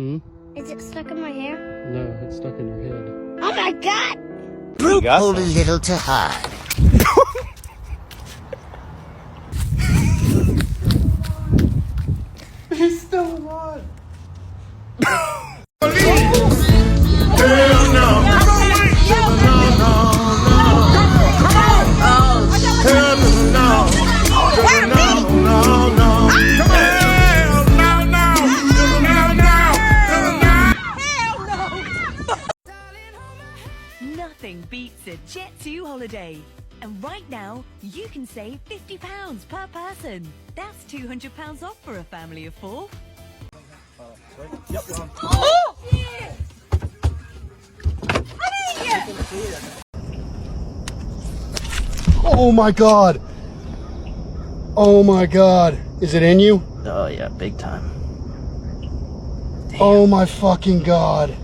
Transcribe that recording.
Hmm? Is it stuck in my hair? No, it's stuck in your head. Oh my god! Brute pulled a little to hide. He's still alive. Nothing beats a Jet2 holiday. And right now, you can save £50 per person. That's £200 off for a family of 4. Oh my god. Oh my god. Is it in you? Oh yeah, big time. Oh my fucking god.